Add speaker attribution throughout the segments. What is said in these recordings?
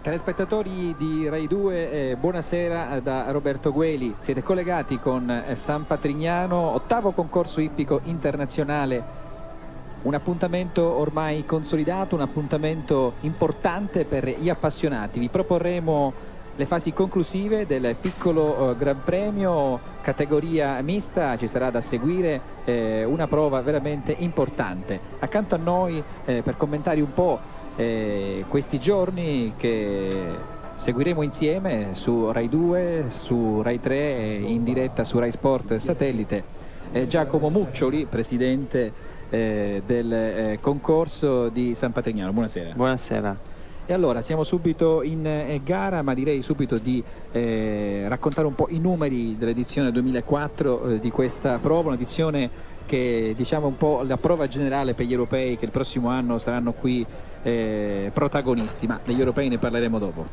Speaker 1: Telespettatori di Rai 2, buonasera da Roberto Gueli. Siete collegati con San Patrignano, ottavo concorso ippico internazionale. Un appuntamento ormai consolidato, un appuntamento importante per gli appassionati. Vi proporremo le fasi conclusive del piccolo Gran Premio, categoria mista. Ci sarà da seguire una prova veramente importante. Accanto a noi per commentare un po' questi giorni che seguiremo insieme su Rai 2, su Rai 3 e in diretta su Rai Sport Satellite, Giacomo Muccioli, presidente del concorso di San Patrignano. Buonasera.
Speaker 2: Buonasera.
Speaker 1: E allora siamo subito in gara, ma direi subito di raccontare un po' i numeri dell'edizione 2004 di questa prova, un'edizione che diciamo un po' la prova generale per gli europei che il prossimo anno saranno qui protagonisti, ma degli europei ne parleremo dopo.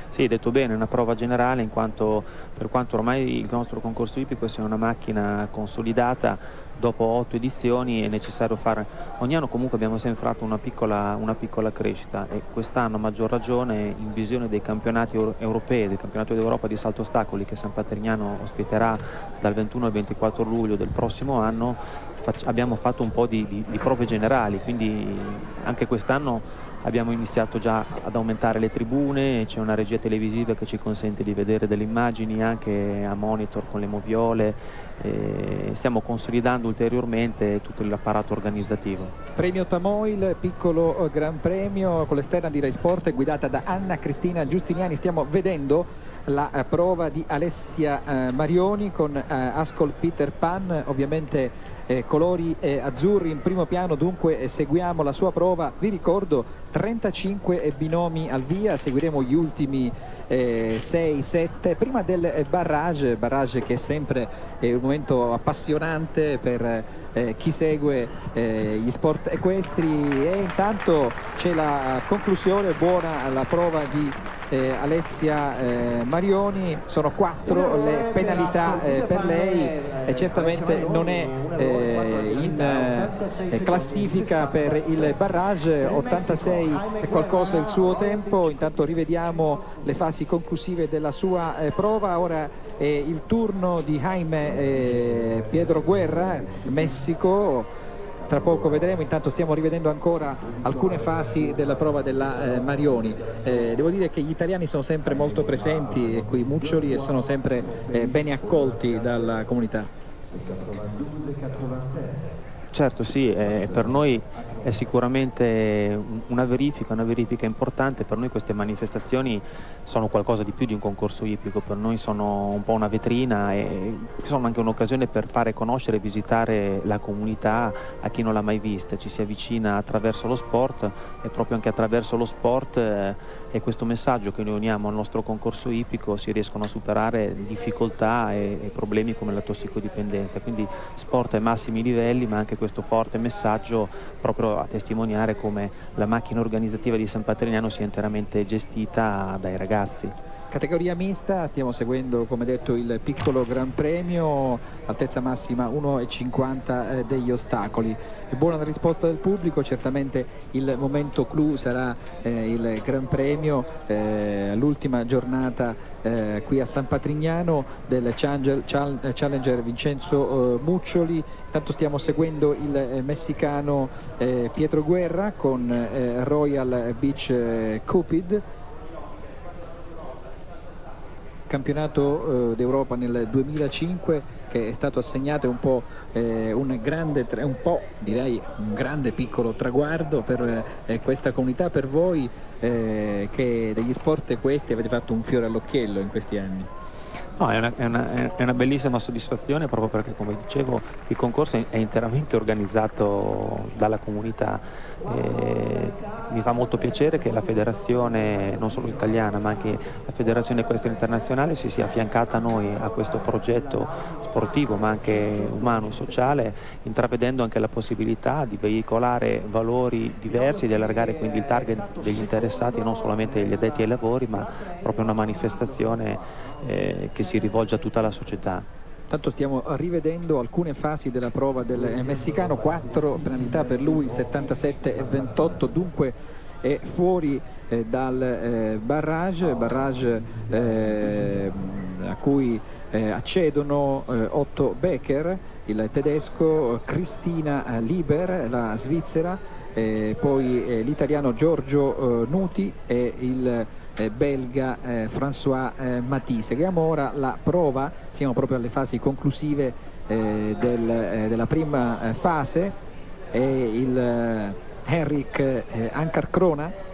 Speaker 2: Sì, detto bene, è una prova generale in quanto per quanto ormai il nostro concorso ippico sia una macchina consolidata, dopo 8 edizioni è necessario fare, ogni anno comunque abbiamo sempre fatto una piccola crescita e quest'anno a maggior ragione in visione dei campionati europei, del campionato d'Europa di salto ostacoli che San Patrignano ospiterà dal 21 al 24 luglio del prossimo anno, abbiamo fatto un po' di prove generali, quindi anche quest'anno abbiamo iniziato già ad aumentare le tribune, c'è una regia televisiva che ci consente di vedere delle immagini anche a monitor con le moviole, stiamo consolidando ulteriormente tutto l'apparato organizzativo.
Speaker 1: Premio Tamoil, piccolo Gran Premio con l'esterna di Rai Sport guidata da Anna Cristina Giustiniani. Stiamo vedendo la prova di Alessia Marioni con Ascol Peter Pan, ovviamente colori azzurri in primo piano, dunque seguiamo la sua prova. Vi ricordo 35 binomi al via, seguiremo gli ultimi 6-7 prima del barrage che è sempre un momento appassionante per chi segue gli sport equestri, e intanto c'è la conclusione buona alla prova di Alessia Marioni. Sono 4 le penalità per lei e certamente non è in classifica per il barrage. 86 e qualcosa il suo tempo. Intanto rivediamo le fasi conclusive della sua prova. Ora è il turno di Jaime Piedro Guerra, Messico. Tra poco vedremo, intanto stiamo rivedendo ancora alcune fasi della prova della Marioni. Devo dire che gli italiani sono sempre molto presenti qui, Muccioli, e sono sempre bene accolti dalla comunità.
Speaker 2: Certo sì, per noi è sicuramente una verifica importante. Per noi queste manifestazioni sono qualcosa di più di un concorso ippico, per noi sono un po' una vetrina e sono anche un'occasione per fare conoscere e visitare la comunità a chi non l'ha mai vista, ci si avvicina attraverso lo sport e proprio anche attraverso lo sport e questo messaggio che noi uniamo al nostro concorso ippico si riescono a superare difficoltà e problemi come la tossicodipendenza, quindi sport ai massimi livelli, ma anche questo forte messaggio proprio a testimoniare come la macchina organizzativa di San Patrignano sia interamente gestita dai ragazzi.
Speaker 1: Categoria mista, stiamo seguendo come detto il piccolo Gran Premio, altezza massima 1,50 degli ostacoli. Buona la risposta del pubblico, certamente il momento clou sarà il Gran Premio, l'ultima giornata qui a San Patrignano del Challenger Vincenzo Muccioli. Intanto stiamo seguendo il messicano Pietro Guerra con Royal Beach Cupid, campionato d'Europa nel 2005 che è stato assegnato un po' un grande piccolo traguardo per questa comunità, per voi che degli sport questi avete fatto un fiore all'occhiello in questi anni.
Speaker 2: No, è una bellissima soddisfazione proprio perché, come dicevo, il concorso è interamente organizzato dalla comunità. Mi fa molto piacere che la federazione, non solo italiana, ma anche la federazione equestre internazionale si sia affiancata a noi a questo progetto sportivo, ma anche umano e sociale, intravedendo anche la possibilità di veicolare valori diversi, di allargare quindi il target degli interessati, non solamente degli addetti ai lavori, ma proprio una manifestazione che si rivolge a tutta la società.
Speaker 1: Tanto stiamo rivedendo alcune fasi della prova del messicano, 4 penalità per lui, 77 e 28, dunque è fuori dal barrage a cui accedono Otto Becker, il tedesco, Cristina Lieber, la svizzera, poi l'italiano Giorgio Nuti e il belga François Matisse. Seguiamo ora la prova, siamo proprio alle fasi conclusive della prima fase, e il Henrik Ankarkrona